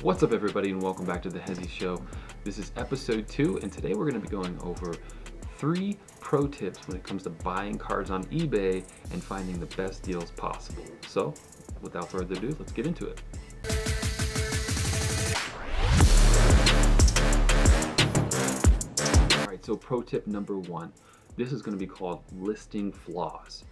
What's up, everybody, and welcome back to the Hezzy Show. This is episode 2, and today we're going to be going over 3 pro tips when it comes to buying cards on eBay and finding the best deals possible. So, without further ado, let's get into it. Alright, so pro tip number 1. This is going to be called listing flaws.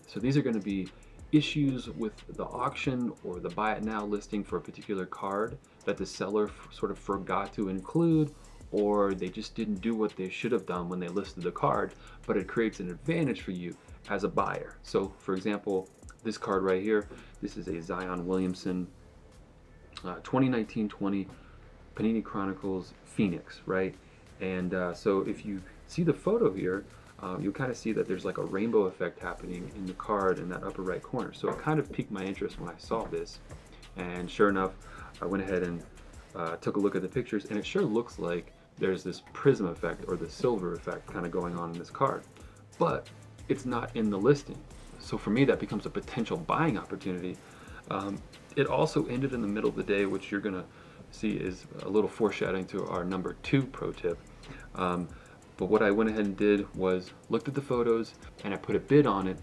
So these are going to be issues with the auction or the buy it now listing for a particular card that the seller sort of forgot to include, or they just didn't do what they should have done when they listed the card, but it creates an advantage for you as a buyer. So for example, this card right here, this is a Zion Williamson 2019-20 Panini Chronicles Phoenix, right? And so if you see the photo here, you'll kind of see that there's like a rainbow effect happening in the card in that upper right corner. So it kind of piqued my interest when I saw this. And sure enough, I went ahead and took a look at the pictures, and it sure looks like there's this prism effect or the silver effect kind of going on in this card. But it's not in the listing. So for me, that becomes a potential buying opportunity. It also ended in the middle of the day, which you're gonna see is a little foreshadowing to our number 2 pro tip. But what I went ahead and did was looked at the photos and I put a bid on it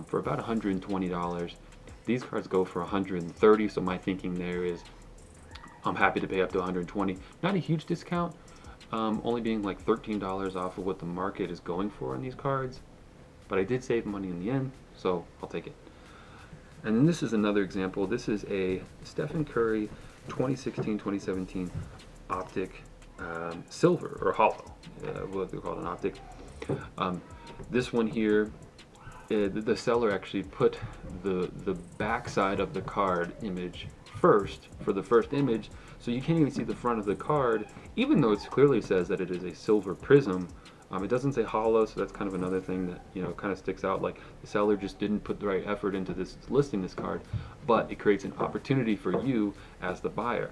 for about $120. These cards go for $130, so my thinking there is I'm happy to pay up to $120. Not a huge discount, only being like $13 off of what the market is going for on these cards. But I did save money in the end, so I'll take it. And then this is another example. This is a Stephen Curry 2016-2017 optic silver or hollow, what they call an optic. This one here, the seller actually put the back side of the card image first for the first image, so you can't even see the front of the card, even though it clearly says that it is a silver prism. It doesn't say hollow, so that's kind of another thing that, you know, kind of sticks out. Like the seller just didn't put the right effort into this listing this card, but it creates an opportunity for you as the buyer.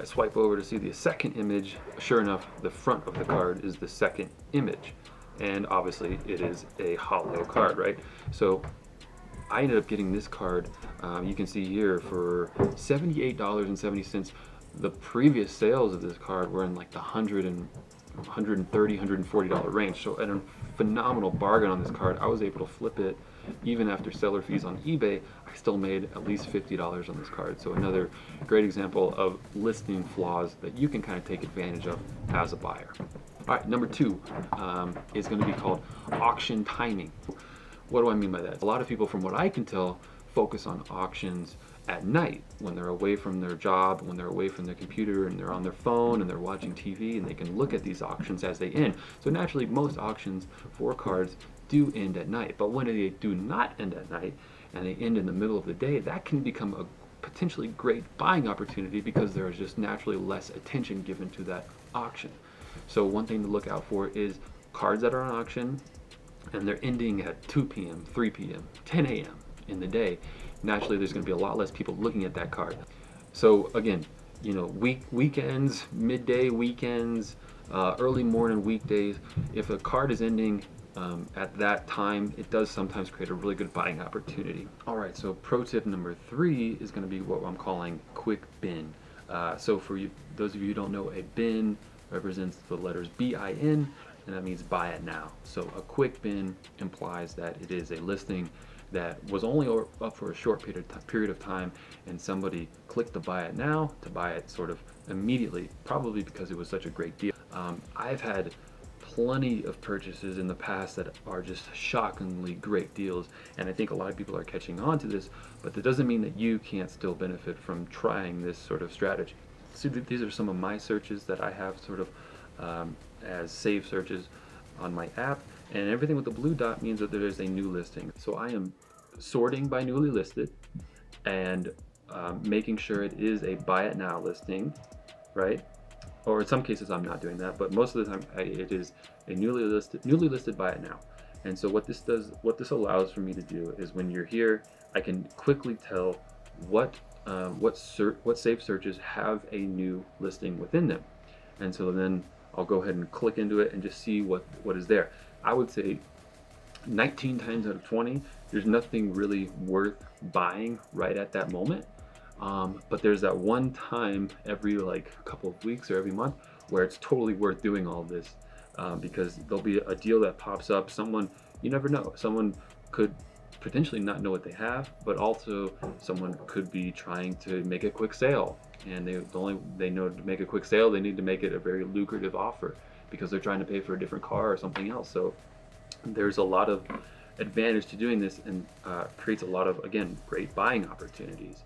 Swipe over to see the second image. Sure enough, the front of the card is the second image, and obviously it is a hollow card, right? So I ended up getting this card, you can see here, for $78.70. The previous sales of this card were in like the $130, $140 range. So at a phenomenal bargain on this card, I was able to flip it even after seller fees on eBay. I still made at least $50 on this card. So another great example of listing flaws that you can kind of take advantage of as a buyer. All right, number 2 is going to be called auction timing. What do I mean by that? A lot of people, from what I can tell, focus on auctions at night when they're away from their job, when they're away from their computer and they're on their phone and they're watching TV, and they can look at these auctions as they end. So naturally, most auctions for cards do end at night. But when they do not end at night and they end in the middle of the day, that can become a potentially great buying opportunity because there is just naturally less attention given to that auction. So one thing to look out for is cards that are on auction and they're ending at 2 p.m., 3 p.m., 10 a.m. in the day. Naturally, there's going to be a lot less people looking at that card. So again, you know, weekends, midday weekends, early morning weekdays, if a card is ending at that time, it does sometimes create a really good buying opportunity. All right, so pro tip number 3 is going to be what I'm calling quick bin. So for you, those of you who don't know, a bin represents the letters BIN, and that means buy it now. So a quick bin implies that it is a listing that was only up for a short period of time, and somebody clicked the buy it now to buy it sort of immediately, probably because it was such a great deal. I've had plenty of purchases in the past that are just shockingly great deals, and I think a lot of people are catching on to this, but that doesn't mean that you can't still benefit from trying this sort of strategy. So these are some of my searches that I have sort of as saved searches on my app, and everything with the blue dot means that there is a new listing. So I am sorting by newly listed and making sure it is a buy it now listing, right? Or in some cases I'm not doing that, but most of the time it is a newly listed buy it now. And so what this allows for me to do is, when you're here, I can quickly tell what saved searches have a new listing within them. And so then I'll go ahead and click into it and just see what is there. I would say 19 times out of 20, there's nothing really worth buying right at that moment. But there's that one time every like couple of weeks or every month where it's totally worth doing all this, because there'll be a deal that pops up. Someone, you never know, someone could potentially not know what they have, but also someone could be trying to make a quick sale, and they know to make a quick sale they need to make it a very lucrative offer because they're trying to pay for a different car or something else. So there's a lot of advantage to doing this, and creates a lot of, again, great buying opportunities.